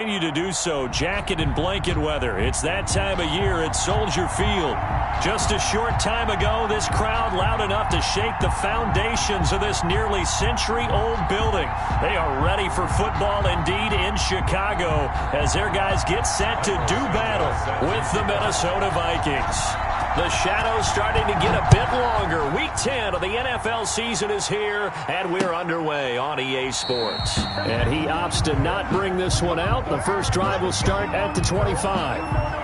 Continue to do so, jacket and blanket weather. It's that time of year at Soldier Field. Just a short time ago, this crowd loud enough to shake the foundations of this nearly century-old building. They are ready for football indeed in Chicago as their guys get set to do battle with the Minnesota Vikings. The shadow's starting to get a bit longer. Week 10 of the NFL season is here, and we're underway on EA Sports. And he opts to not bring this one out. The first drive will start at the 25.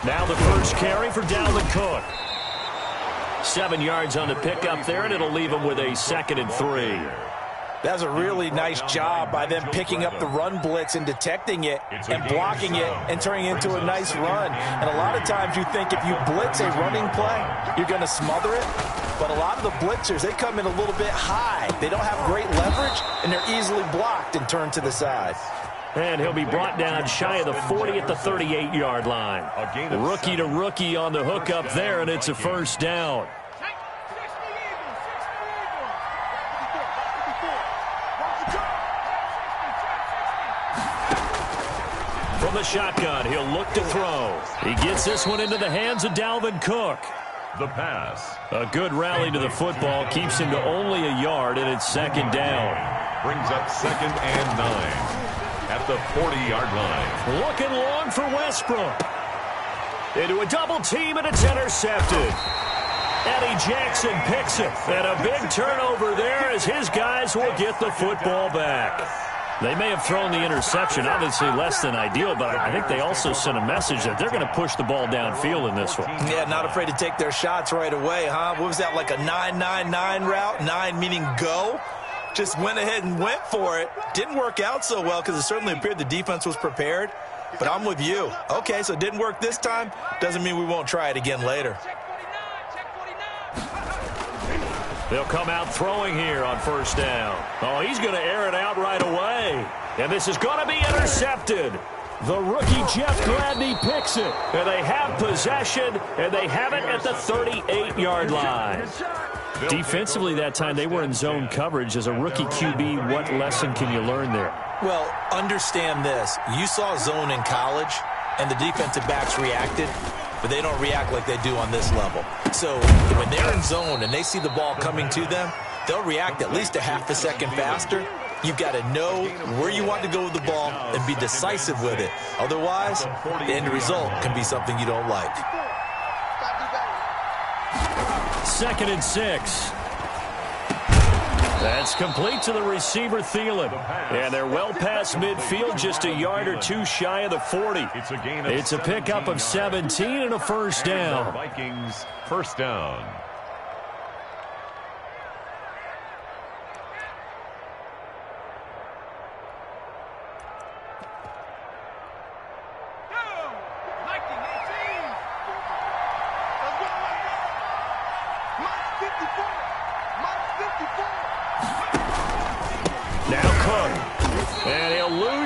Now the first carry for Dalvin Cook. 7 yards on the pickup there, and it'll leave him with a 2nd and 3. That's a really nice job by them picking up the run blitz and detecting it and blocking it and turning it into a nice run. And a lot of times you think if you blitz a running play, you're going to smother it. But a lot of the blitzers, they come in a little bit high. They don't have great leverage, and they're easily blocked and turned to the side. And he'll be brought down shy of the 40 at the 38-yard line. Rookie to rookie on the hook up there, and it's a first down. From the shotgun, he'll look to throw. He gets this one into the hands of Dalvin Cook. The pass. A good rally to the football keeps him to only a yard, and it's 2nd down. Brings up 2nd and 9. At the 40-yard line. Looking long for Westbrook. Into a double team, and it's intercepted. Eddie Jackson picks it. And a big turnover there as his guys will get the football back. They may have thrown the interception, obviously less than ideal, but I think they also sent a message that they're going to push the ball downfield in this one. Yeah, not afraid to take their shots right away, huh? What was that, like a 9-9-9 route? 9 meaning go? Just went ahead and went for it. Didn't work out so well because it certainly appeared the defense was prepared. But I'm with you. Okay, so it didn't work this time. Doesn't mean we won't try it again later. They'll come out throwing here on first down. Oh, he's going to air it out right away. And this is going to be intercepted. The rookie Jeff Gladney picks it. And they have possession, and they have it at the 38-yard line. Defensively that time, they were in zone coverage. As a rookie QB, what lesson can you learn there? Well, understand this. You saw zone in college, and the defensive backs reacted, but they don't react like they do on this level. So when they're in zone and they see the ball coming to them, they'll react at least a half a second faster. You've got to know where you want to go with the ball and be decisive with it. Otherwise, the end result can be something you don't like. 2nd and 6. That's complete to the receiver, Thielen. And they're well past midfield, just a yard or two shy of the 40. It's a pickup of 17 and a first down. Vikings first down.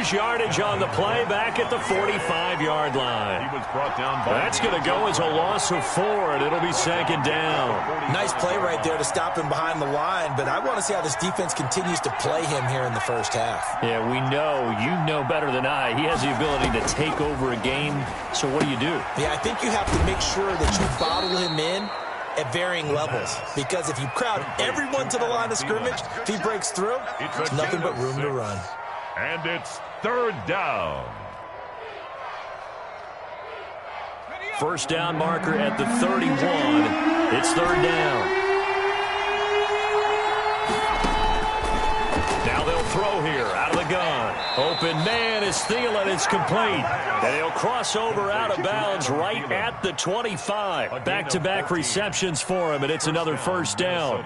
Yardage on the play back at the 45-yard line. He was brought down by That's going to go as a loss of 4, and it'll be 2nd down. Nice play right there to stop him behind the line, but I want to see how this defense continues to play him here in the first half. Yeah, we know. You know better than I. He has the ability to take over a game, so what do you do? Yeah, I think you have to make sure that you bottle him in at varying levels, because if you crowd everyone to the line of scrimmage, if he breaks through, it's nothing but room to run. And it's 3rd down. First down marker at the 31. It's 3rd down. Now they'll throw here out of the gun. Open man is Thielen. It's complete. And he'll cross over out of bounds right at the 25. Back-to-back receptions for him, and it's another first down.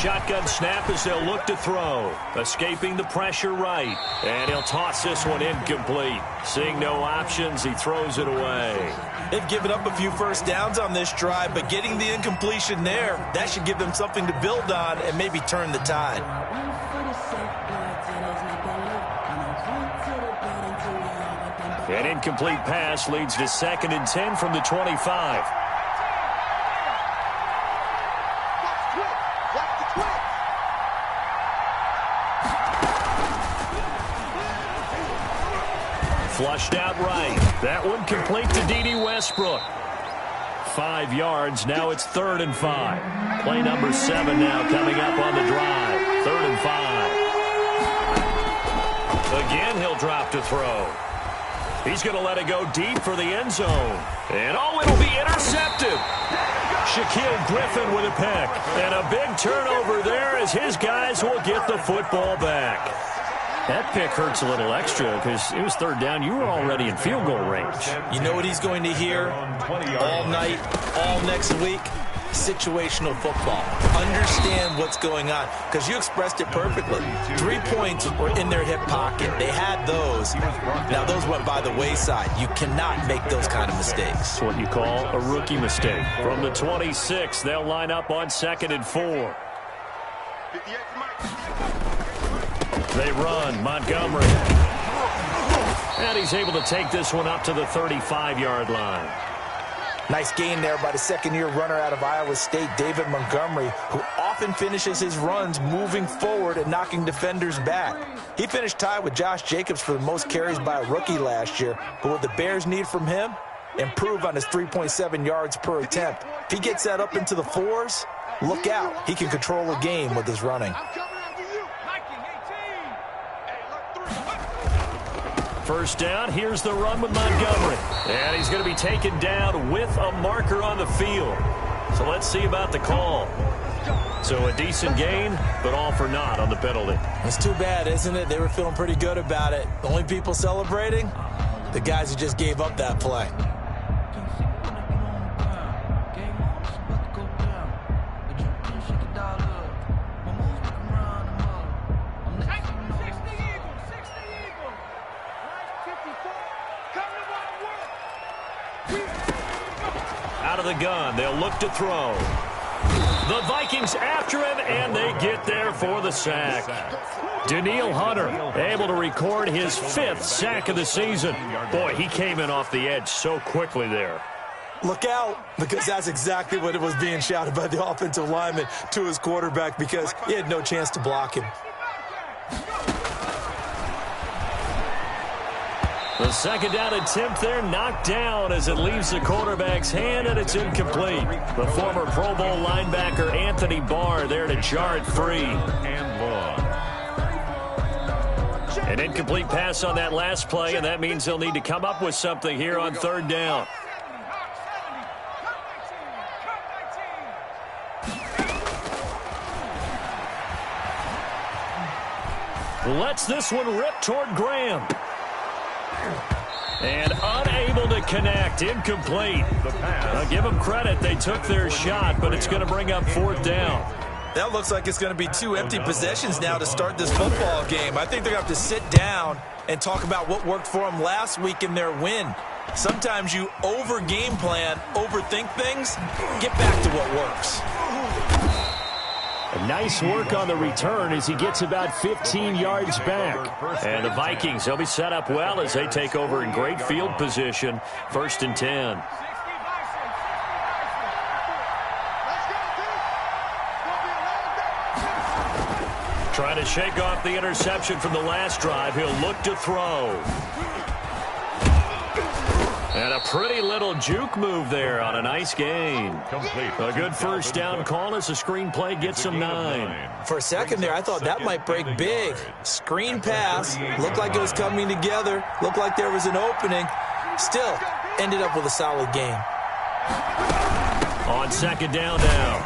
shotgun snap as they'll look to throw. Escaping the pressure right. And he'll toss this one incomplete. Seeing no options, he throws it away. They've given up a few first downs on this drive, but getting the incompletion there, that should give them something to build on and maybe turn the tide. An incomplete pass leads to 2nd and 10 from the 25. Flushed out right. That one complete to D.D. Westbrook. 5 yards. Now it's 3rd and 5. Play number 7 now coming up on the drive. 3rd and 5. Again, he'll drop to throw. He's going to let it go deep for the end zone. And, oh, it'll be intercepted. Shaquille Griffin with a pick. And a big turnover there as his guys will get the football back. That pick hurts a little extra because it was 3rd down. You were already in field goal range. You know what he's going to hear all night, all next week? Situational football. Understand what's going on, because you expressed it perfectly. 3 points were in their hip pocket. They had those. Now those went by the wayside. You cannot make those kind of mistakes. That's what you call a rookie mistake. From the 26, they'll line up on 2nd and 4. They run. Montgomery. And he's able to take this one up to the 35-yard line. Nice gain there by the second-year runner out of Iowa State, David Montgomery, who often finishes his runs moving forward and knocking defenders back. He finished tied with Josh Jacobs for the most carries by a rookie last year, but what the Bears need from him, improve on his 3.7 yards per attempt. If he gets that up into the 4s, look out. He can control a game with his running. First down, here's the run with Montgomery. And he's going to be taken down with a marker on the field. So let's see about the call. So a decent gain, but all for naught on the penalty. It's too bad, isn't it? They were feeling pretty good about it. The only people celebrating? The guys who just gave up that play. Out of the gun, they'll look to throw. The Vikings after him, and they get there for the sack. Danielle Hunter able to record his 5th sack of the season. Boy, he came in off the edge so quickly there. Look out, because that's exactly what it was being shouted by the offensive lineman to his quarterback, because he had no chance to block him. The 2nd down attempt there knocked down as it leaves the quarterback's hand, and it's incomplete. The former Pro Bowl linebacker Anthony Barr there to jar it free. An incomplete pass on that last play, and that means they'll need to come up with something here on 3rd down. Lets this one rip toward Graham. And unable to connect. Incomplete. I'll give them credit. They took their shot, but it's going to bring up 4th down. That looks like it's going to be 2 empty possessions now to start this football game. I think they're going to have to sit down and talk about what worked for them last week in their win. Sometimes you over-game plan, overthink things. Get back to what works. Nice work on the return as he gets about 15 yards back. And the Vikings, they'll be set up well as they take over in great field position. 1st and 10. Trying to shake off the interception from the last drive. He'll look to throw. And a pretty little juke move there on a nice gain. A good first down call as the screenplay gets him 9. For a second there, I thought that might break big. Screen pass. Looked like it was coming together. Looked like there was an opening. Still, ended up with a solid game. On 2nd down now,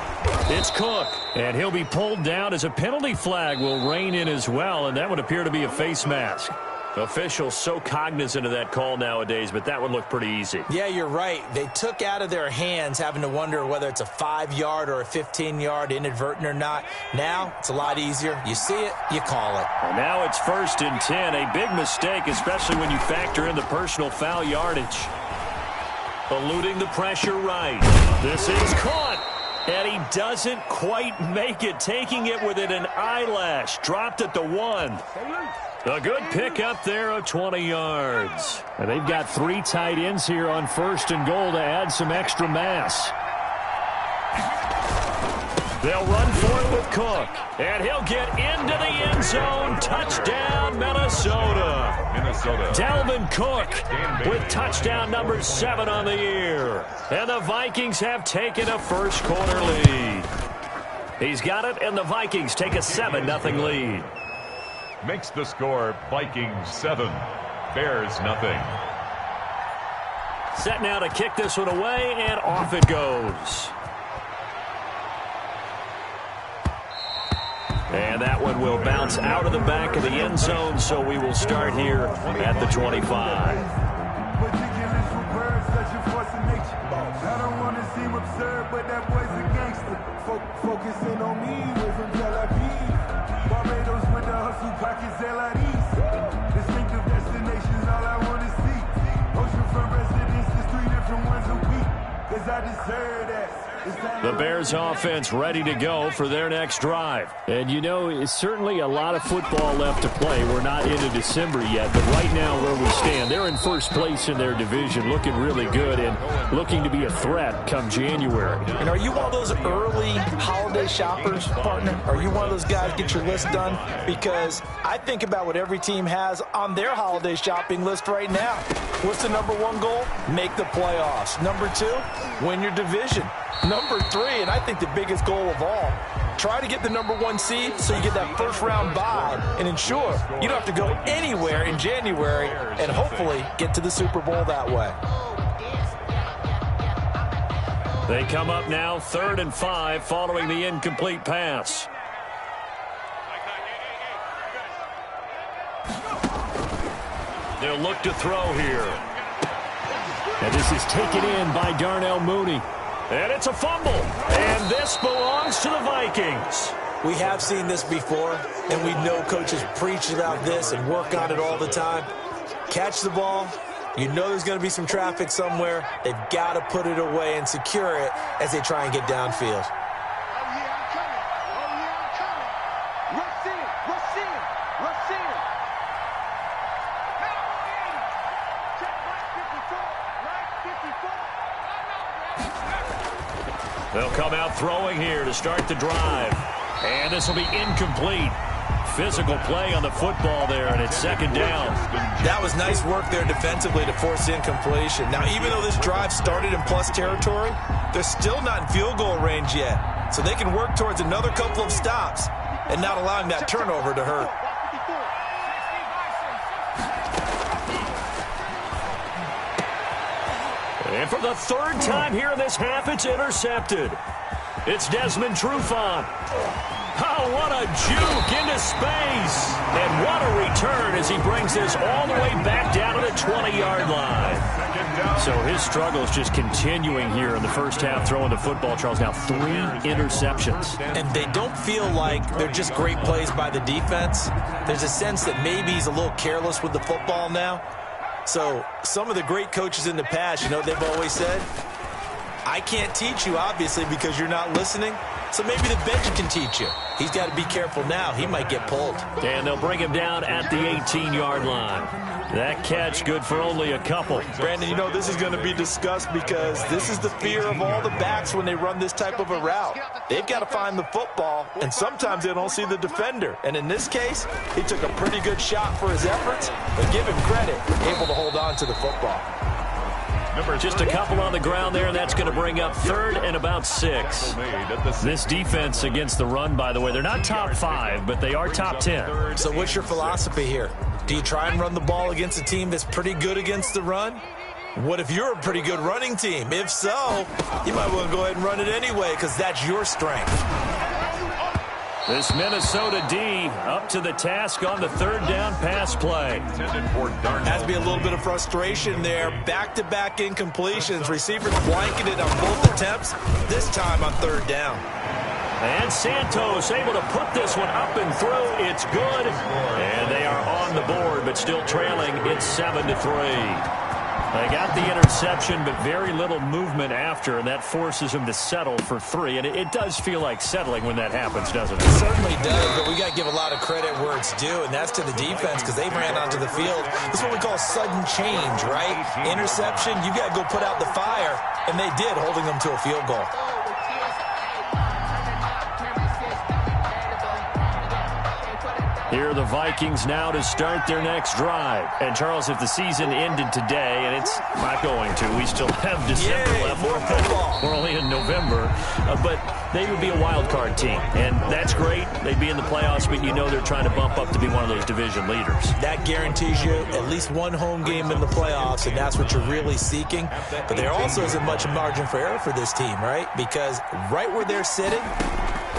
it's Cook. And he'll be pulled down as a penalty flag will rein in as well. And that would appear to be a face mask. Officials so cognizant of that call nowadays, but that one looked pretty easy. Yeah, you're right. They took out of their hands having to wonder whether it's a 5-yard or a 15-yard, inadvertent or not. Now, it's a lot easier. You see it, you call it. And now it's 1st and 10. A big mistake, especially when you factor in the personal foul yardage. Eluding the pressure right. This is caught. And he doesn't quite make it, taking it within an eyelash. Dropped at the 1. A good pick up there of 20 yards. And they've got 3 tight ends here on 1st and goal to add some extra mass. They'll run for it with Cook. And he'll get into the end zone. Touchdown, Minnesota. Dalvin Cook with touchdown number 7 on the year. And the Vikings have taken a first-quarter lead. He's got it, and the Vikings take a 7-0 lead. Makes the score Vikings 7, Bears nothing. Set now to kick this one away, and off it goes. And that one will bounce out of the back of the end zone, so we will start here at the 25. I don't want to seem absurd, but that boy's a gangster. Focusing on me, way from Tel Aviv. Barbados with the hustle, pockets LIDs. Distinctive destinations, all I want to see. Oceanfront residences, 3 different ones a week. Cause I deserve that. The Bears offense ready to go for their next drive. And you know, it's certainly a lot of football left to play. We're not into December yet, but right now where we stand, they're in first place in their division, looking really good and looking to be a threat come January. And are you one of those early holiday shoppers, partner? Are you one of those guys get your list done? Because I think about what every team has on their holiday shopping list right now. What's the number 1 goal? Make the playoffs. Number 2, win your division. Number 3, and I think the biggest goal of all, try to get the number 1 seed so you get that first-round bye and ensure you don't have to go anywhere in January and hopefully get to the Super Bowl that way. They come up now 3rd and 5 following the incomplete pass. They'll look to throw here. And this is taken in by Darnell Mooney. And it's a fumble. And this belongs to the Vikings. We have seen this before, and we know coaches preach about this and work on it all the time. Catch the ball. You know there's going to be some traffic somewhere. They've got to put it away and secure it as they try and get downfield. They'll come out throwing here to start the drive. And this will be incomplete. Physical play on the football there, and it's 2nd down. That was nice work there defensively to force incompletion. Now, even though this drive started in plus territory, they're still not in field goal range yet. So they can work towards another couple of stops and not allowing that turnover to hurt. And for the 3rd time here in this half, it's intercepted. It's Desmond Trufant. Oh, what a juke into space. And what a return as he brings this all the way back down to the 20-yard line. So his struggles just continuing here in the first half, throwing the football, Charles. Now 3 interceptions. And they don't feel like they're just great plays by the defense. There's a sense that maybe he's a little careless with the football now. So some of the great coaches in the past, you know, they've always said, I can't teach you, obviously, because you're not listening. So maybe the bench can teach you. He's got to be careful now. He might get pulled. And they'll bring him down at the 18-yard line. That catch good for only a couple. Brandon, you know, this is going to be discussed because this is the fear of all the backs when they run this type of a route. They've got to find the football, and sometimes they don't see the defender. And in this case, he took a pretty good shot for his efforts, but give him credit, able to hold on to the football. Just a couple on the ground there, and that's going to bring up 3rd and about 6. This defense against the run, by the way, they're not top 5, but they are top 10. So what's your philosophy here? Do you try and run the ball against a team that's pretty good against the run? What if you're a pretty good running team? If so, you might want to go ahead and run it anyway because that's your strength. This Minnesota D up to the task on the third down pass play. Has to be a little bit of frustration there. Back-to-back incompletions. Receivers blanketed on both attempts, this time on third down. And Santos able to put this one up and through. It's good. And they are on the board, but still trailing. It's 7-3. They got the interception, but very little movement after, and that forces them to settle for 3. And it does feel like settling when that happens, doesn't it? It certainly does, but we got to give a lot of credit where it's due, and that's to the defense because they ran onto the field. This is what we call sudden change, right? Interception, you got to go put out the fire, and they did, holding them to a field goal. Here are the Vikings now to start their next drive. And, Charles, if the season ended today, and it's not going to, we still have December left. More football. We're only in November. But they would be a wild card team. And that's great. They'd be in the playoffs, but you know they're trying to bump up to be one of those division leaders. That guarantees you at least one home game in the playoffs, and that's what you're really seeking. But there also isn't much margin for error for this team, right? Because right where they're sitting,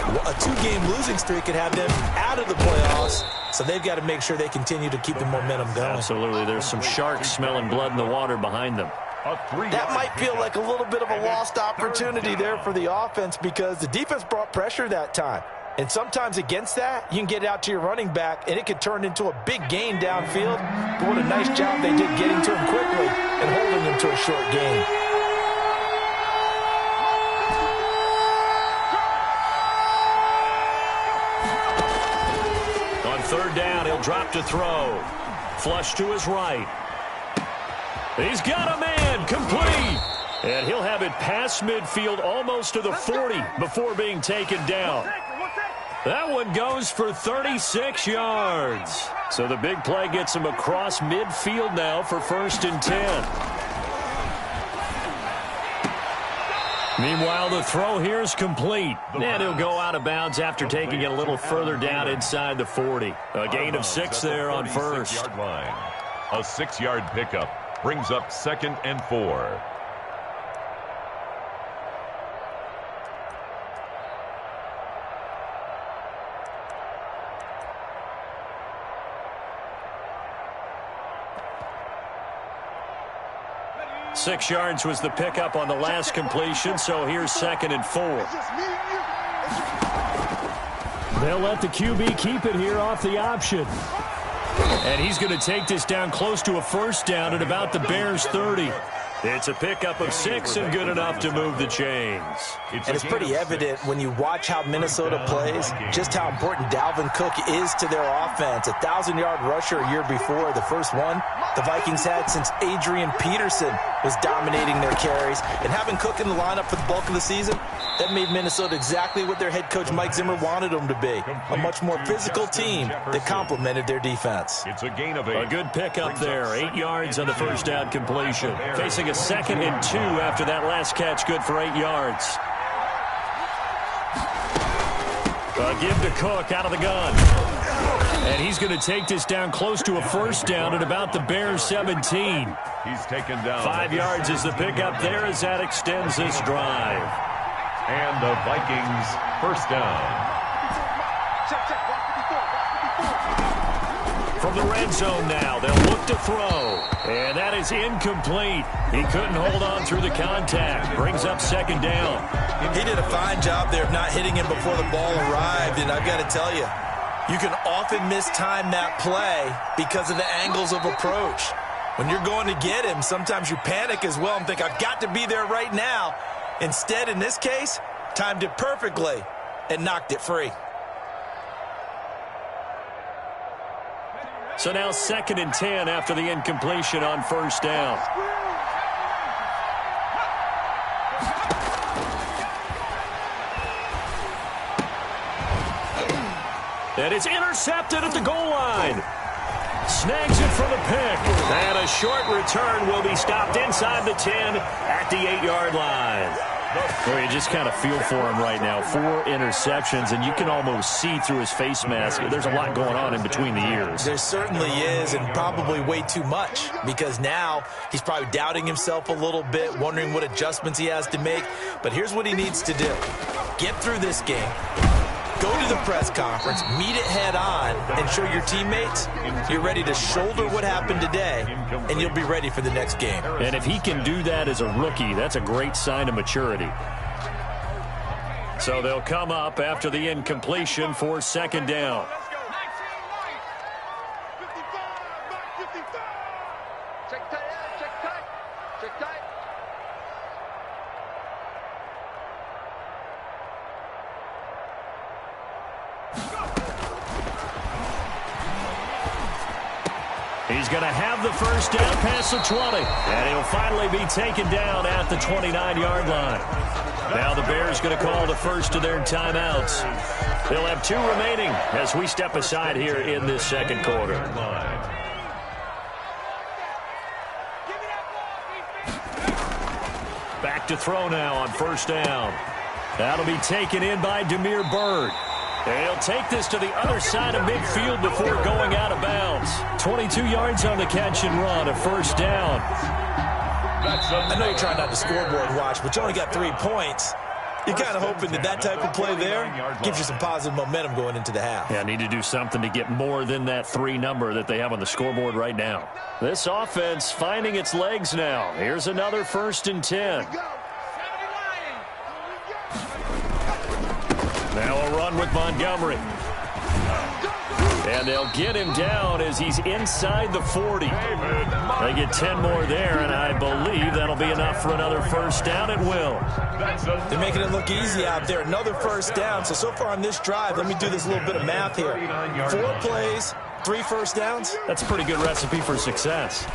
a 2-game losing streak could have them out of the playoffs, so they've got to make sure they continue to keep the momentum going. Absolutely. There's some sharks smelling blood in the water behind them. That might feel like a little bit of a lost opportunity there for the offense because the defense brought pressure that time. And sometimes against that, you can get it out to your running back, and it could turn into a big gain downfield. But what a nice job they did getting to him quickly and holding him to a short gain. Third down, he'll drop to throw. Flush to his right. He's got a man, complete. And he'll have it past midfield almost to the 40 before being taken down. That one goes for 36 yards. So the big play gets him across midfield now for 1st and 10. Meanwhile, the throw here is complete. And he'll go out of bounds after taking it a little further down inside the 40. A gain of 6 there on first. A 6-yard pickup brings up 2nd and 4. Six yards was the pickup on the last completion, so here's 2nd and 4. They'll let the QB keep it here off the option. And he's going to take this down close to a 1st down at about the Bears' 30. It's a pickup of 6 and good enough to move the chains. And it's pretty evident when you watch how Minnesota plays, just how important Dalvin Cook is to their offense. 1,000-yard rusher a year before, the first one the Vikings had since Adrian Peterson was dominating their carries. And having Cook in the lineup for the bulk of the season, that made Minnesota exactly what their head coach Mike Zimmer wanted them to be. A much more physical team that complemented their defense. It's a gain of 8. A good pickup there. 8 yards on the 1st down completion. Facing a 2nd and 2 after that last catch, good for 8 yards. A give to Cook out of the gun. And he's going to take this down close to a 1st down at about the Bears' 17. He's taken down. 5 yards is the pickup there as that extends this drive. And the Vikings 1st down. From the red zone now, they'll look to throw. And that is incomplete. He couldn't hold on through the contact. Brings up 2nd down. He did a fine job there of not hitting him before the ball arrived. And I've got to tell you, you can often mistime that play because of the angles of approach. When you're going to get him, sometimes you panic as well and think, I've got to be there right now. Instead, in this case, timed it perfectly and knocked it free. So now 2nd and 10 after the incompletion on 1st down. And it's intercepted at the goal line. Snags it for the pick. And a short return will be stopped inside the 10 at the 8-yard line. Well, you just kind of feel for him right now. 4 interceptions, and you can almost see through his face mask. There's a lot going on in between the ears. There certainly is, and probably way too much, because now he's probably doubting himself a little bit, wondering what adjustments he has to make. But here's what he needs to do. Get through this game. Go to the press conference, meet it head on, and show your teammates you're ready to shoulder what happened today, and you'll be ready for the next game. And if he can do that as a rookie, that's a great sign of maturity. So they'll come up after the incompletion for second down. He's going to have the first down past the 20. And he'll finally be taken down at the 29-yard line. Now the Bears going to call the first of their timeouts. They'll have 2 remaining as we step aside here in this second quarter. Back to throw now on first down. That'll be taken in by Demir Bird. He'll take this to the other side of midfield before going out of bounds. 22 yards on the catch and run, a first down. I know you're trying not to scoreboard watch, but you only got 3 points. You're kind of hoping that type of play there gives you some positive momentum going into the half. Yeah, need to do something to get more than that 3 number that they have on the scoreboard right now. This offense finding its legs now. Here's another 1st and 10. Now a run with Montgomery. And they'll get him down as he's inside the 40. They get 10 more there, and I believe that'll be enough for another first down. It will. They're making it look easy out there. Another first down. So far on this drive, let me do this little bit of math here. 4 plays, 3 first downs. That's a pretty good recipe for success.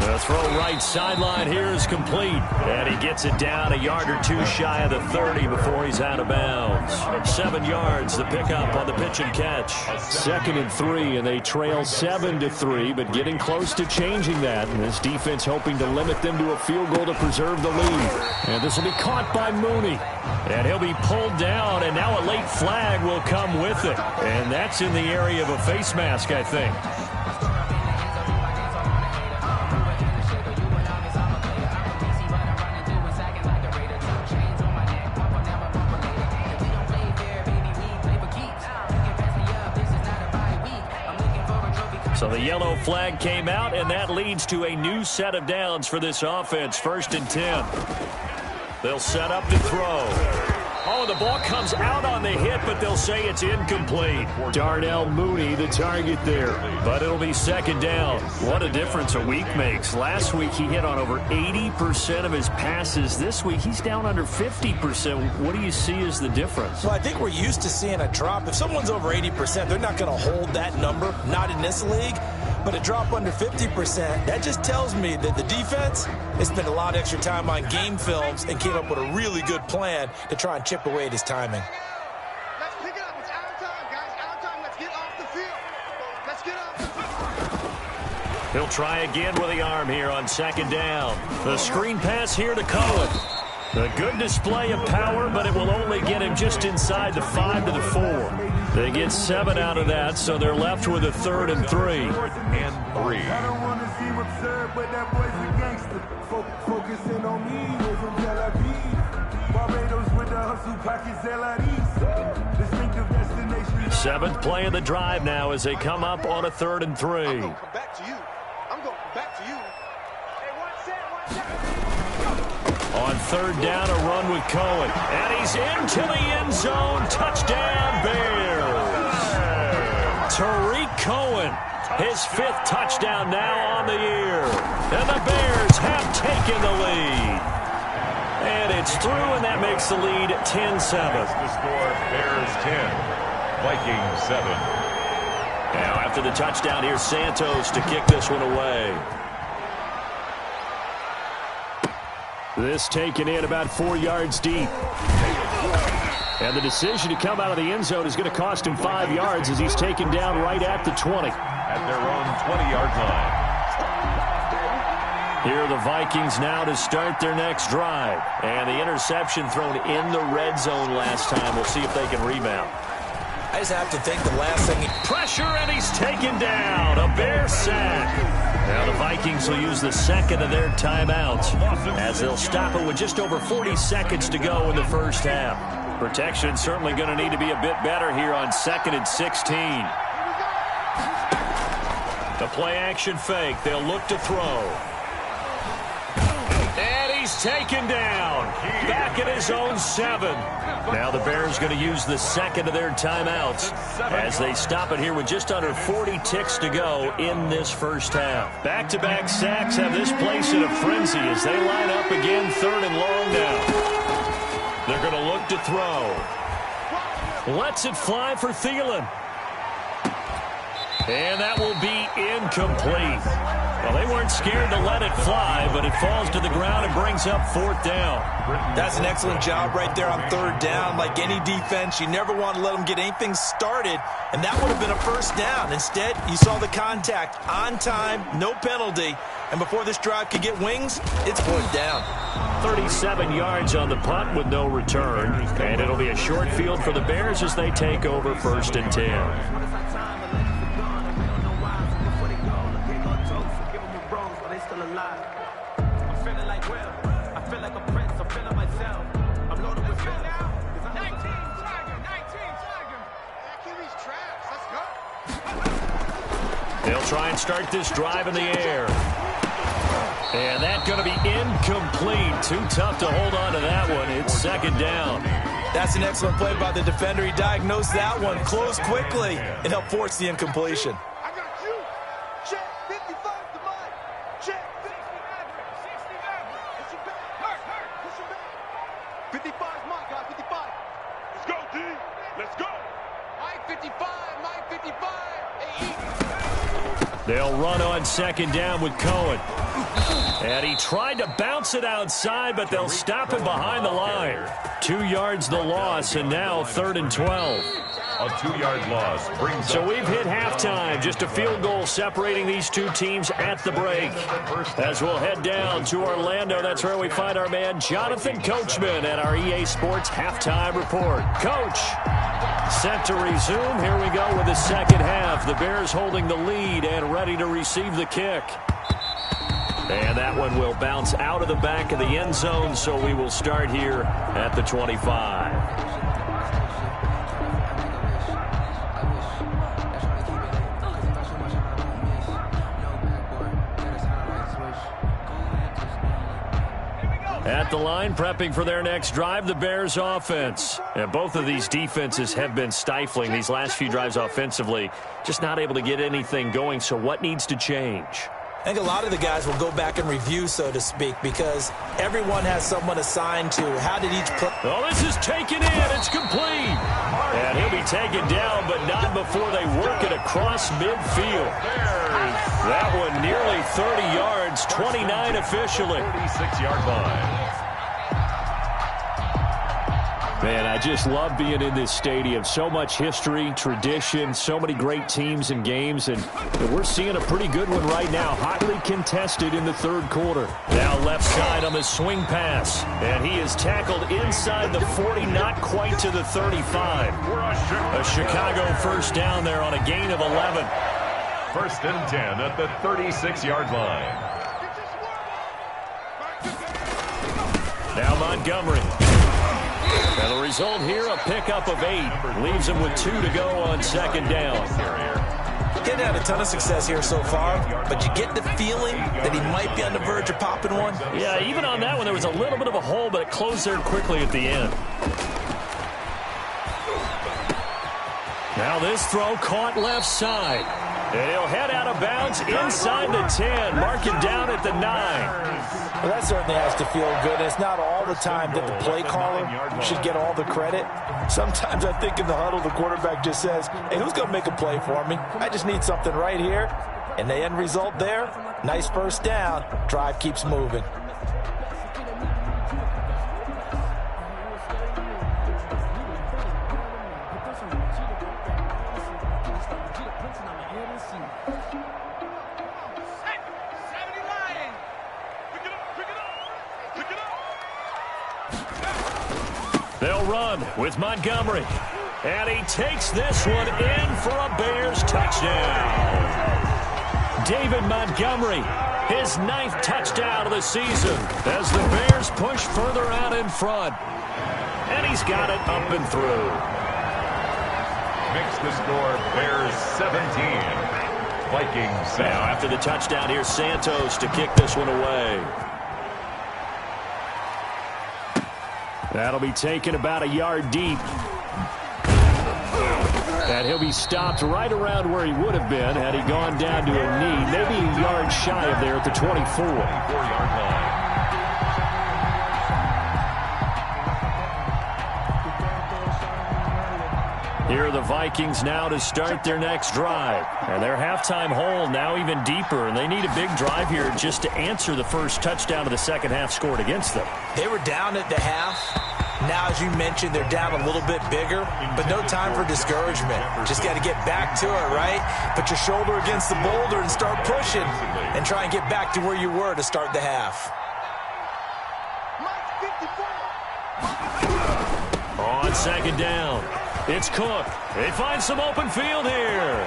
The throw right sideline here is complete. And he gets it down a yard or 2 shy of the 30 before he's out of bounds. 7 yards, the pickup on the pitch and catch. 2nd and 3, and they trail 7-3, but getting close to changing that. And this defense hoping to limit them to a field goal to preserve the lead. And this will be caught by Mooney. And he'll be pulled down, and now a late flag will come with it. And that's in the area of a face mask, I think. So the yellow flag came out, and that leads to a new set of downs for this offense. 1st and 10. They'll set up to throw. Oh, the ball comes out on the hit, but they'll say it's incomplete. Darnell Mooney, the target there. But it'll be 2nd down. What a difference a week makes. Last week he hit on over 80% of his passes. This week he's down under 50%. What do you see as the difference? Well, I think we're used to seeing a drop. If someone's over 80%, they're not going to hold that number, not in this league. But a drop under 50%, that just tells me that the defense has spent a lot of extra time on game films and came up with a really good plan to try and chip away at his timing. Let's pick it up. It's our time, guys. Our time. Let's get off the field. Let's get off the field. He'll try again with the arm here on 2nd down. The screen pass here to Cohen. A good display of power, but it will only get him just inside the 5 to the 4. They get 7 out of that, so they're left with a 3rd and 3. 4th and 3. I don't want to seem absurd, but that boy's a gangster. Focusing on me, we're from Tel Aviv. Barbados with the hustle, pockets Zelaris. Distinctive destination. 7th play of the drive now as they come up on a 3rd and 3. I'm going to come back to you. I'm going to come back to you. Hey, one set. On 3rd down, a run with Cohen. And he's into the end zone. Touchdown, Bears. Tariq Cohen, his 5th touchdown now on the year. And the Bears have taken the lead. And it's through, and that makes the lead 10-7. The score, Bears 10, Vikings 7. Now after the touchdown, here's Santos to kick this one away. This taken in about 4 yards deep. And the decision to come out of the end zone is going to cost him 5 yards as he's taken down right at the 20. At their own 20-yard line. Here are the Vikings now to start their next drive. And the interception thrown in the red zone last time. We'll see if they can rebound. I just have to think the last thing. Pressure, and he's taken down. A Bear sack. Now the Vikings will use the second of their timeouts as they'll stop it with just over 40 seconds to go in the first half. Protection certainly going to need to be a bit better here on 2nd and 16. The play action fake. They'll look to throw. And he's taken down. Back at his own 7. Now the Bears going to use the second of their timeouts as they stop it here with just under 40 ticks to go in this first half. Back-to-back sacks have this place in a frenzy as they line up again 3rd and long now. They're going to look to throw. Lets it fly for Thielen. And that will be incomplete. Well, they weren't scared to let it fly, but it falls to the ground and brings up 4th down. That's an excellent job right there on 3rd down. Like any defense, you never want to let them get anything started, and that would have been a first down. Instead, you saw the contact on time, no penalty, and before this drive could get wings, it's 4th down. 37 yards on the punt with no return, and it'll be a short field for the Bears as they take over 1st and 10. They'll try and start this drive in the air. And that's going to be incomplete. Too tough to hold on to that one. It's 2nd down. That's an excellent play by the defender. He diagnosed that one, closed quickly, and helped force the incompletion. I got you. Check 55 to mine. Check 60 average. 60 average. Push it back. Hurt. Push it back. 55 is mine, guys. 55. Let's go, D. Let's go. Mike 55. Mike 55. They'll run on 2nd down with Cohen. And he tried to bounce it outside, but they'll stop him behind the line. 2 yards the loss, and now 3rd and 12. A 2-yard loss brings So we've hit halftime. Just a field goal separating these two teams at the break. As we'll head down to Orlando, that's where we find our man Jonathan Coachman at our EA Sports Halftime Report. Coach, set to resume. Here we go with the second half. The Bears holding the lead and ready to receive the kick. And that one will bounce out of the back of the end zone, so we will start here at the 25. At the line, prepping for their next drive, the Bears offense. And both of these defenses have been stifling these last few drives offensively. Just not able to get anything going, so what needs to change? I think a lot of the guys will go back and review, so to speak, because everyone has someone assigned to how did each play. Oh, this is taken in. It's complete. And he'll be taken down, but not before they work it across midfield. That one nearly 30 yards, 29 officially. 36-yard line. Man, I just love being in this stadium. So much history, tradition, so many great teams and games, and we're seeing a pretty good one right now. Hotly contested in the 3rd quarter. Now left side on the swing pass, and he is tackled inside the 40, not quite to the 35. A Chicago first down there on a gain of 11. 1st and 10 at the 36-yard line. Now Montgomery. And the result here, a pickup of 8. Leaves him with 2 to go on 2nd down. He hasn't had a ton of success here so far, but you get the feeling that he might be on the verge of popping one. Yeah, even on that one, there was a little bit of a hole, but it closed there quickly at the end. Now this throw caught left side. And he'll head out of bounds inside the 10. Mark him down at the 9. Well, that certainly has to feel good. And it's not all the time that the play caller should get all the credit. Sometimes I think in the huddle, the quarterback just says, hey, who's going to make a play for me? I just need something right here. And the end result there, nice first down. Drive keeps moving. They'll run with Montgomery. And he takes this one in for a Bears touchdown. David Montgomery, his 9th touchdown of the season as the Bears push further out in front. And he's got it up and through. Makes the score Bears 17. Vikings 7. Now after the touchdown, here's Santos to kick this one away. That'll be taken about a yard deep. And he'll be stopped right around where he would have been had he gone down to a knee. Maybe a yard shy of there at the 24. 24-yard line. Here are the Vikings now to start their next drive. And their halftime hole now even deeper. And they need a big drive here just to answer the first touchdown of the second half scored against them. They were down at the half. Now, as you mentioned, they're down a little bit bigger, but no time for discouragement. Just got to get back to it, right? Put your shoulder against the boulder and start pushing and try and get back to where you were to start the half. On second down, it's Cook. They find some open field here.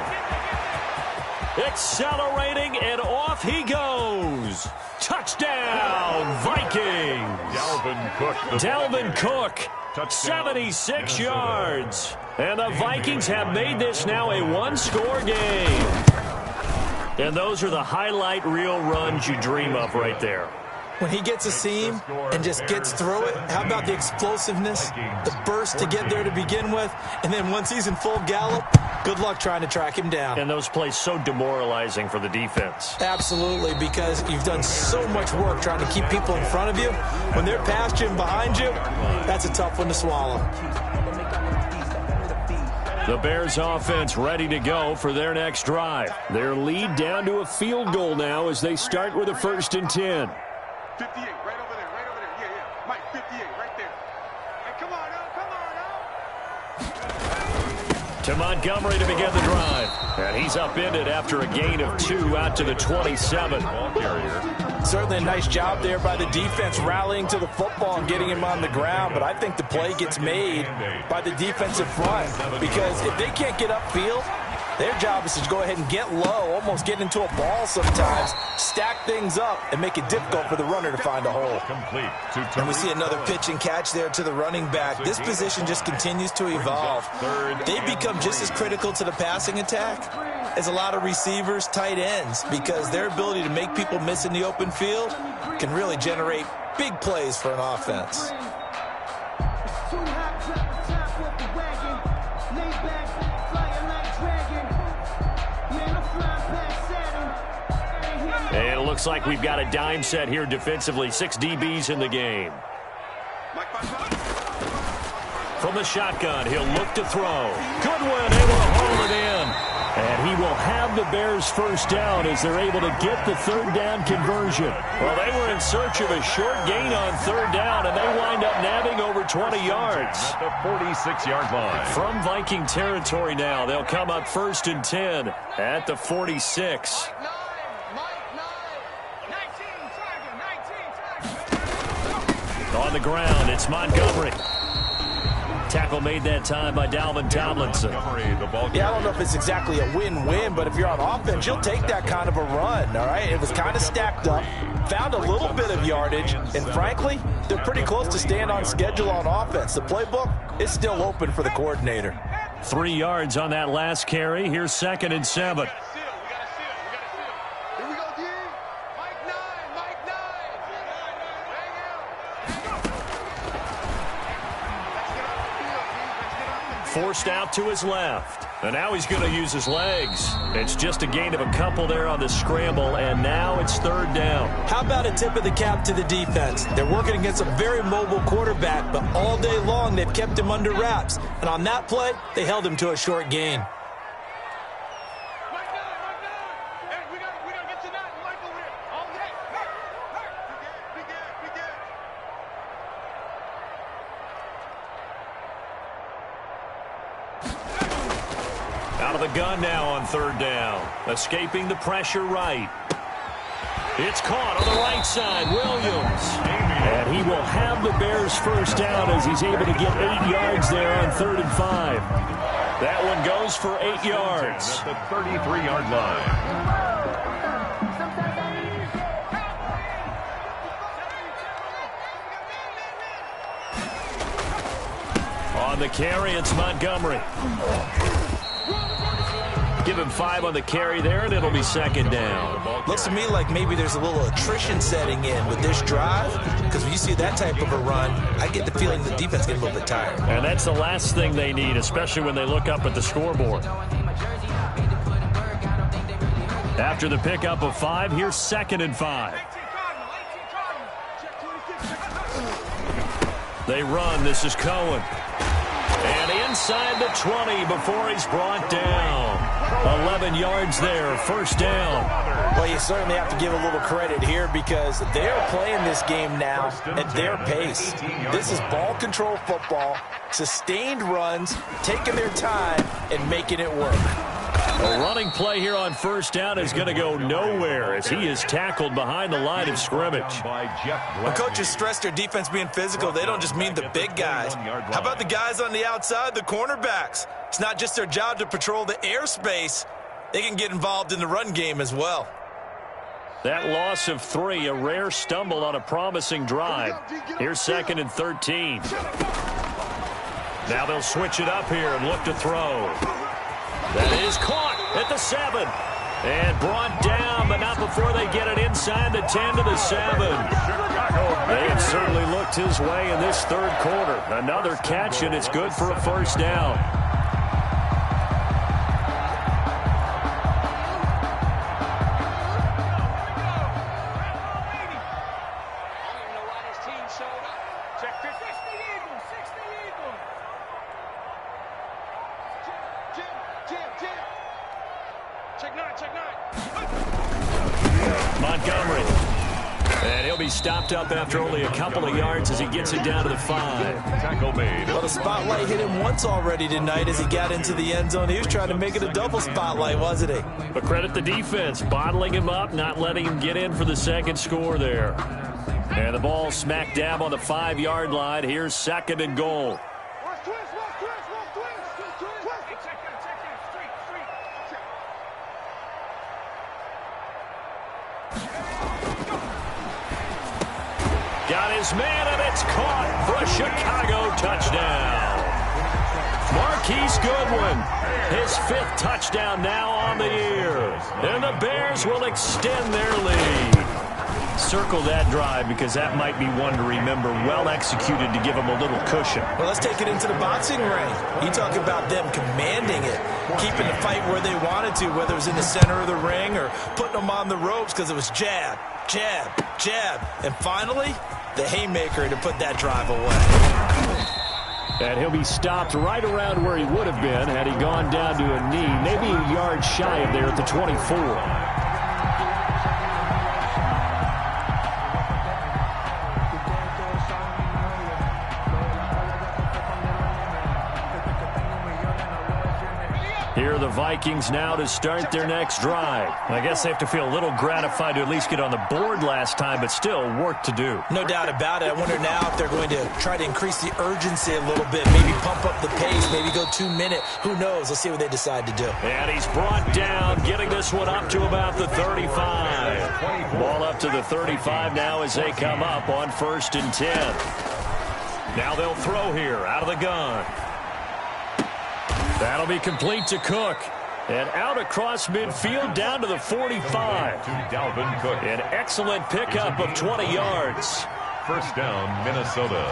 Accelerating, and off he goes. Touchdown, Vikings. Dalvin Cook, 76 yards. And the Vikings have made this now a one-score game. And those are the highlight reel runs you dream of right there. When he gets a seam and just gets through it, how about the explosiveness, the burst to get there to begin with, and then once he's in full gallop, good luck trying to track him down. And those plays so demoralizing for the defense. Absolutely, because you've done so much work trying to keep people in front of you. When they're past you and behind you, that's a tough one to swallow. The Bears offense ready to go for their next drive. Their lead down to a field goal now as they start with a 1st and 10. 58, right over there, right over there. Yeah, yeah. Mike, 58, right there. Hey, come on now, come on now. To Montgomery to begin the drive. And he's upended after a gain of 2 out to the 27. Certainly a nice job there by the defense rallying to the football and getting him on the ground, but I think the play gets made by the defensive front because if they can't get upfield, their job is to go ahead and get low, almost get into a ball sometimes, stack things up, and make it difficult for the runner to find a hole. And we see another pitch and catch there to the running back. This position just continues to evolve. They become just as critical to the passing attack as a lot of receivers, tight ends, because their ability to make people miss in the open field can really generate big plays for an offense. And it looks like we've got a dime set here defensively. 6 DBs in the game. From the shotgun, he'll look to throw. Goodwin able to hold it in. And he will have the Bears first down as they're able to get the 3rd down conversion. Well, they were in search of a short gain on 3rd down, and they wind up nabbing over 20 yards. At the 46-yard line. From Viking territory now, they'll come up 1st and 10 at the 46. On the ground, it's Montgomery. Tackle made that time by Dalvin Tomlinson. Yeah, I don't know if it's exactly a win-win, but if you're on offense, you'll take that kind of a run, all right? It was kind of stacked up, found a little bit of yardage, and frankly, they're pretty close to staying on schedule on offense. The playbook is still open for the coordinator. 3 yards on that last carry. Here's 2nd and 7. Forced out to his left. And now he's going to use his legs. It's just a gain of a couple there on the scramble, and now it's 3rd down. How about a tip of the cap to the defense? They're working against a very mobile quarterback, but all day long they've kept him under wraps. And on that play, they held him to a short gain. Out of the gun now on 3rd down. Escaping the pressure right. It's caught on the right side. Williams. And he will have the Bears first down as he's able to get 8 yards there on 3rd and 5. That one goes for 8 yards. At the 33-yard line. On the carry, it's Montgomery. Give him 5 on the carry there, and it'll be second down. Looks to me like maybe there's a little attrition setting in with this drive, because when you see that type of a run, I get the feeling the defense gets a little bit tired. And that's the last thing they need, especially when they look up at the scoreboard. After the pickup of 5, here's second and 5. They run. This is Cohen. And inside the 20 before he's brought down. 11 yards there, first down. Well, you certainly have to give a little credit here because they're playing this game now at their pace. This is ball control football, sustained runs, taking their time, and making it work. A running play here on first down is going to go nowhere as he is tackled behind the line of scrimmage. When coaches stress their defense being physical, they don't just mean the big guys. How about the guys on the outside, the cornerbacks? It's not just their job to patrol the airspace. They can get involved in the run game as well. That loss of 3, a rare stumble on a promising drive. Here's second and 13. Now they'll switch it up here and look to throw. That is caught at the 7. And brought down, but not before they get it inside the 10 to the 7. They have certainly looked his way in this third quarter. Another catch, and it's good for a first down. Montgomery. And he'll be stopped up after only a couple of yards as he gets it down to the 5. Tackle made. Well, the spotlight hit him once already tonight as he got into the end zone. He was trying to make it a double spotlight, wasn't he? But credit the defense, bottling him up, not letting him get in for the second score there. And the ball smack dab on the 5-yard line. Here's second and goal. Got his man, and it's caught for a Chicago touchdown. Marquise Goodwin, his 5th touchdown now on the year. And the Bears will extend their lead. Circle that drive because that might be one to remember. Well executed to give them a little cushion. Well, let's take it into the boxing ring. You talk about them commanding it, keeping the fight where they wanted to, whether it was in the center of the ring or putting them on the ropes because it was jab, jab, jab. And finally, the haymaker to put that drive away. And he'll be stopped right around where he would have been had he gone down to a knee, maybe a yard shy of there at the 24. Here are the Vikings now to start their next drive. I guess they have to feel a little gratified to at least get on the board last time, but still work to do. No doubt about it. I wonder now if they're going to try to increase the urgency a little bit, maybe pump up the pace, maybe go 2-minute. Who knows? Let's see what they decide to do. And he's brought down, getting this one up to about the 35. Ball up to the 35 now as they come up on 1st and 10. Now they'll throw here out of the gun. That'll be complete to Cook. And out across midfield down to the 45. To Dalvin Cook. An excellent pickup of 20 yards. First down, Minnesota.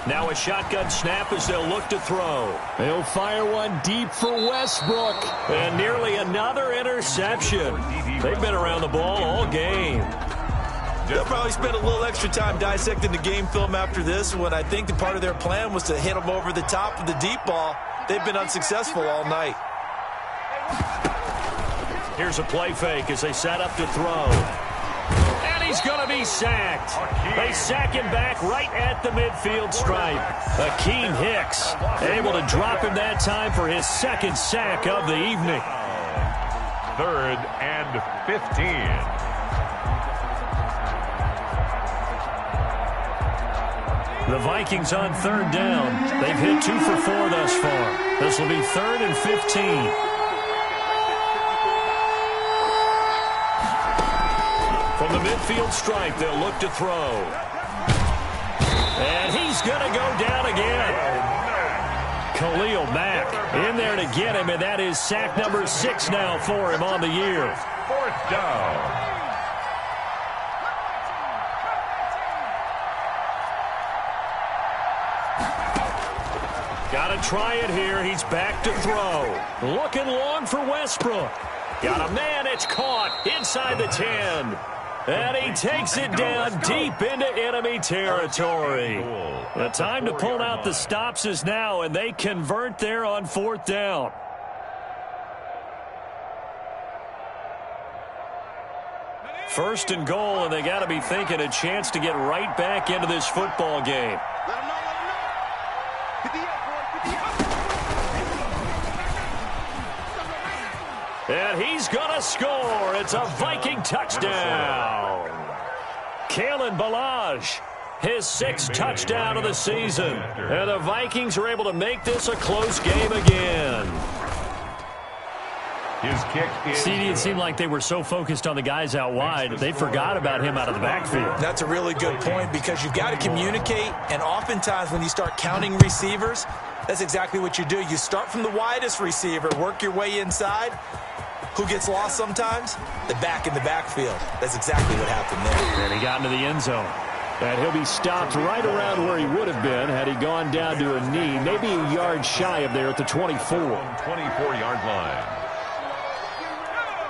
Now a shotgun snap as they'll look to throw. They'll fire one deep for Westbrook. And nearly another interception. They've been around the ball all game. They'll probably spend a little extra time dissecting the game film after this when I think the part of their plan was to hit them over the top of the deep ball. They've been unsuccessful all night. Here's a play fake as they set up to throw. And he's going to be sacked. They sack him back right at the midfield stripe. Akeem Hicks able to drop him that time for his 2nd sack of the evening. 3rd and 15. The Vikings on third down. They've hit 2 for 4 thus far. This will be 3rd and 15. From the midfield stripe, they'll look to throw. And he's going to go down again. Khalil Mack in there to get him, and that is sack number 6 now for him on the year. 4th down. Got to try it here. He's back to throw. Looking long for Westbrook. Got a man. It's caught inside the 10. And he takes it down deep into enemy territory. The time to pull out the stops is now, and they convert there on 4th down. First and goal, and they got to be thinking a chance to get right back into this football game. And he's going to score. It's a Viking touchdown. Kalen Ballage, his 6th touchdown of the season. And the Vikings are able to make this a close game again. His kick is CD, it seemed like they were so focused on the guys out wide, they forgot about him out of the backfield. That's a really good point because you've got to communicate, and oftentimes when you start counting receivers, that's exactly what you do. You start from the widest receiver, work your way inside. Who gets lost sometimes? The back in the backfield. That's exactly what happened there. And he got into the end zone. And he'll be stopped right around where he would have been had he gone down to a knee, maybe a yard shy of there at the 24. 24-yard line.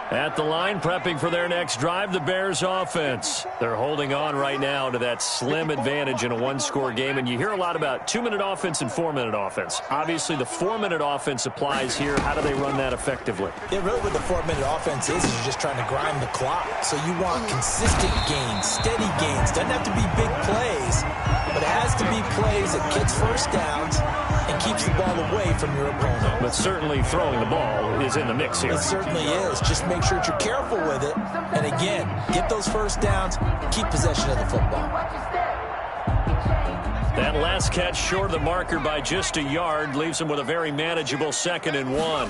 At the line, prepping for their next drive, the Bears offense. They're holding on right now to that slim advantage in a one-score game, and you hear a lot about 2-minute offense and 4-minute offense. Obviously, the 4-minute offense applies here. How do they run that effectively? Yeah, really what the 4-minute offense is you're just trying to grind the clock. So you want consistent gains, steady gains. Doesn't have to be big plays, but it has to be plays that gets first downs and keeps the ball away from your opponent. But certainly throwing the ball is in the mix here. It certainly is. Just make sure that you're careful with it. And again, get those first downs, keep possession of the football. That last catch short of the marker by just a yard leaves him with a very manageable 2nd and 1.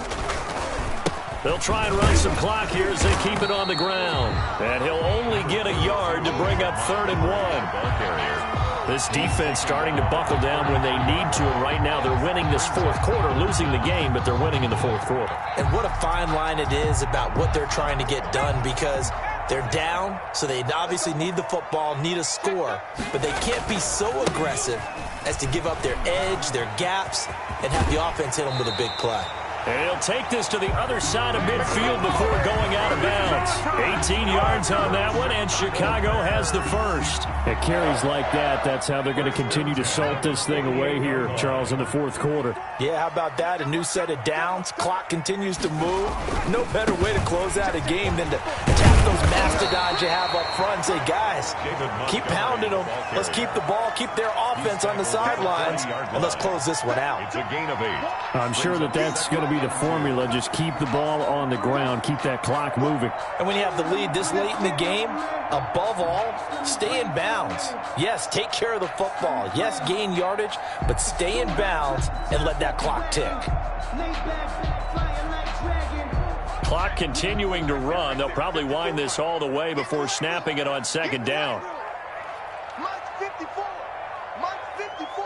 They'll try and run some clock here as they keep it on the ground. And he'll only get a yard to bring up 3rd and 1. Ball carrier. This defense starting to buckle down when they need to, and right now they're winning this 4th quarter, losing the game, but they're winning in the 4th quarter. And what a fine line it is about what they're trying to get done because they're down, so they obviously need the football, need a score, but they can't be so aggressive as to give up their edge, their gaps, and have the offense hit them with a big play. And he'll take this to the other side of midfield before going out of bounds. 18 yards on that one, and Chicago has the first. It carries like that. That's how they're going to continue to salt this thing away here, Charles, in the 4th quarter. Yeah, how about that? A new set of downs. Clock continues to move. No better way to close out a game than to tap those mastodons you have up front and say, guys, keep pounding them. Let's keep the ball, keep their offense on the sidelines, and let's close this one out. It's a gain of 8. I'm sure that's going to be the formula. Just keep the ball on the ground. Keep that clock moving. And when you have the lead this late in the game, above all, stay in bounds. Yes, take care of the football. Yes, gain yardage, but stay in bounds and let that clock tick. Clock continuing to run. They'll probably wind this all the way before snapping it on 2nd down. Mike 54. Mike 54.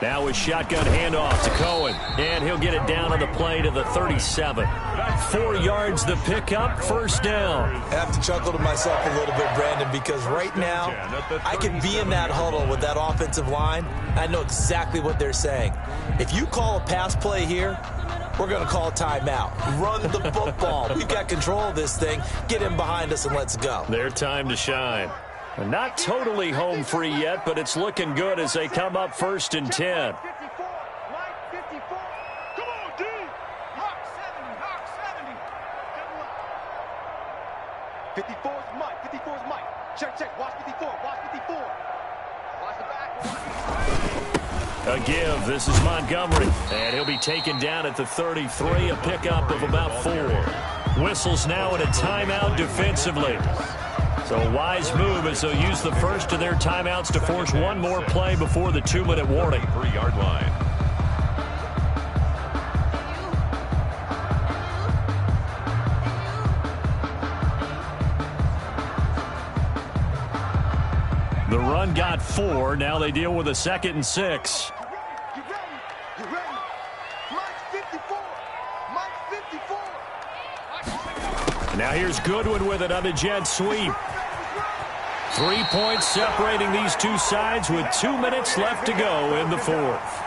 Now a shotgun handoff to Cohen, and he'll get it down on the play to the 37. 4 yards the pickup, 1st down. I have to chuckle to myself a little bit, Brandon, because right now I can be in that huddle with that offensive line. I know exactly what they're saying. If you call a pass play here, we're going to call a timeout. Run the football. We've got control of this thing. Get in behind us and let's go. Their time to shine. Not totally home free yet, but it's looking good as they come up 1st and 10. 54. Mike 54. Come on, D. Hawk 70. Hawk 70. 54 is Mike. 54 is Mike. Check. Watch 54. Watch 54. Watch the back. A give. This is Montgomery. And he'll be taken down at the 33, a pickup of about 4. Whistles now in a timeout defensively. So a wise move as they'll use the first of their timeouts to force one more play before the 2-minute warning. 3-yard line. The run got 4. Now they deal with a 2nd and 6. You ready? Mike 54. Mike 54. Now here's Goodwin with it on the jet sweep. 3 points separating these two sides with 2 minutes left to go in the fourth.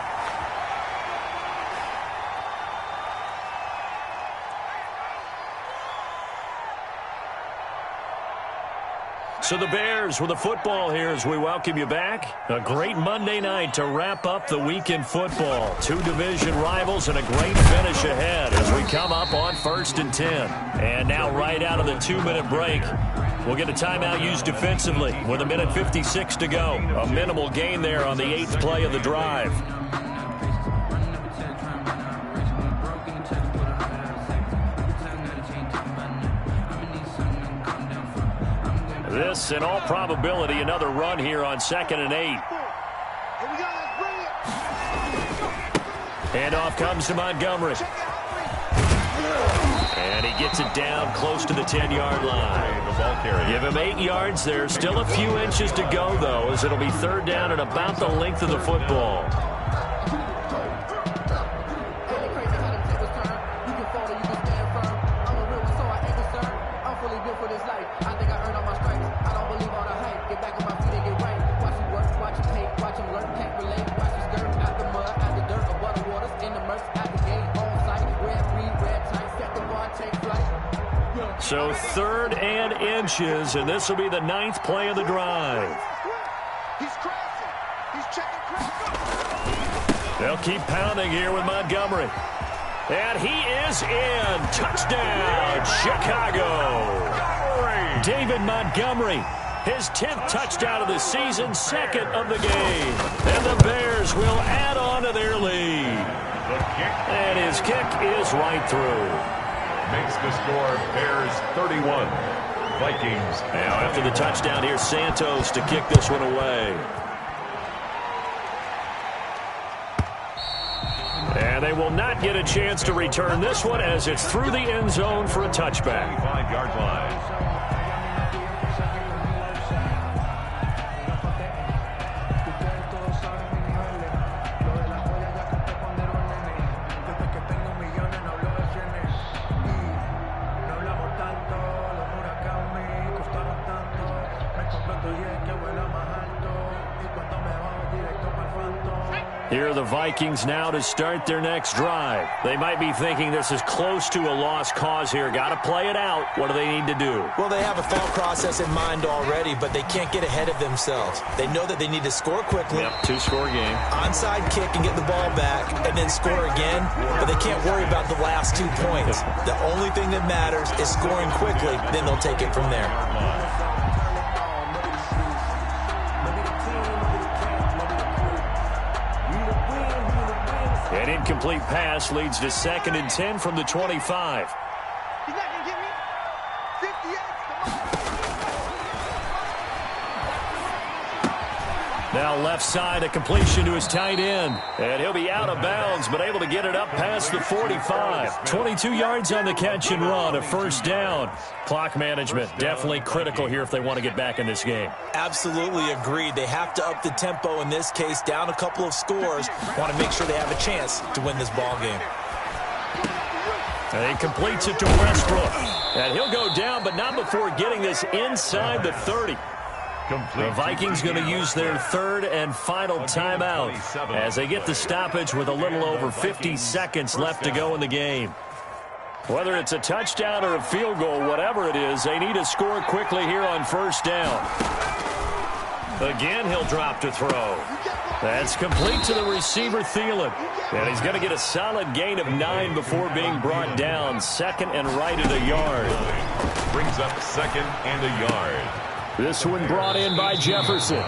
So the Bears with the football here as we welcome you back. A great Monday night to wrap up the week in football. 2 division rivals and a great finish ahead as we come up on 1st and 10. And now right out of the 2-minute break, we'll get a timeout used defensively with 1:56 to go. A minimal gain there on the 8th play of the drive. This, in all probability, another run here on 2nd and 8. Here we go, let's bring it. Handoff comes to Montgomery. And he gets it down close to the 10-yard line. The ball carrier. Give him 8 yards there. Still a few inches to go, though, as it'll be 3rd down and about the length of the football. So 3rd and inches, and this will be the 9th play of the drive. He's crossing. He's checking crossing. They'll keep pounding here with Montgomery. And he is in. Touchdown, Chicago. David Montgomery, his 10th touchdown of the season, 2nd of the game. And the Bears will add on to their lead. The kick. And his kick is right through. Makes the score Bears 31. Vikings. Now after the touchdown, here's Santos to kick this one away. And they will not get a chance to return this one as it's through the end zone for a touchback. 5-yard line. Here are the Vikings now to start their next drive. They might be thinking this is close to a lost cause here. Got to play it out. What do they need to do? Well, they have a thought process in mind already, but they can't get ahead of themselves. They know that they need to score quickly. Yep, 2-score game. Onside kick and get the ball back and then score again, but they can't worry about the last 2 points. The only thing that matters is scoring quickly, then they'll take it from there. An incomplete pass leads to 2nd and 10 from the 25. He's not going to get me. 58. Now left side, a completion to his tight end. And he'll be out of bounds, but able to get it up past the 45. 22 yards on the catch and run, a 1st down. Clock management, definitely critical here if they want to get back in this game. Absolutely agreed. They have to up the tempo in this case, down a couple of scores. Want to make sure they have a chance to win this ball game. And he completes it to Westbrook. And he'll go down, but not before getting this inside the 30. The Vikings going to use their 3rd and final timeout as they get the stoppage with a little over 50 seconds left to go in the game. Whether it's a touchdown or a field goal, whatever it is, they need to score quickly here on 1st down. Again, he'll drop to throw. That's complete to the receiver, Thielen. And he's going to get a solid gain of 9 before being brought down. 2nd and right at a yard. Brings up 2nd and a yard. This one brought in by Jefferson.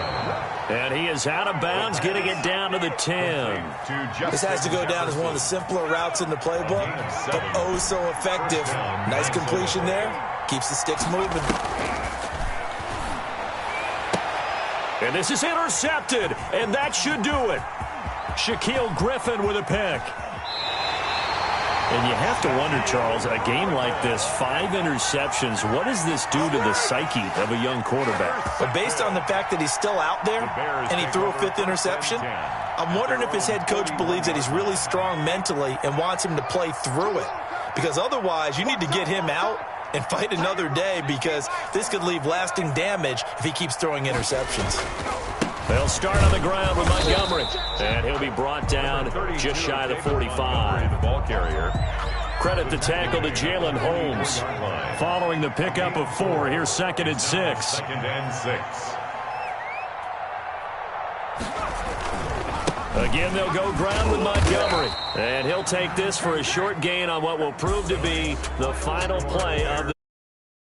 And he is out of bounds, getting it down to the 10. This has to go down as one of the simpler routes in the playbook, but oh so effective. Nice completion there. Keeps the sticks moving. And this is intercepted, and that should do it. Shaquille Griffin with a pick. And you have to wonder, Charles, a game like this, 5 interceptions, what does this do to the psyche of a young quarterback? But based on the fact that he's still out there and he threw a 5th interception, I'm wondering if his head coach believes that he's really strong mentally and wants him to play through it. Because otherwise, you need to get him out and fight another day, because this could leave lasting damage if he keeps throwing interceptions. They'll start on the ground with Montgomery, and he'll be brought down just shy of the 45. The ball carrier. Credit the tackle to Jalen Holmes. Following the pickup of 4, here's 2nd and 6. 2nd and 6. Again, they'll go ground with Montgomery, and he'll take this for a short gain on what will prove to be the final play of the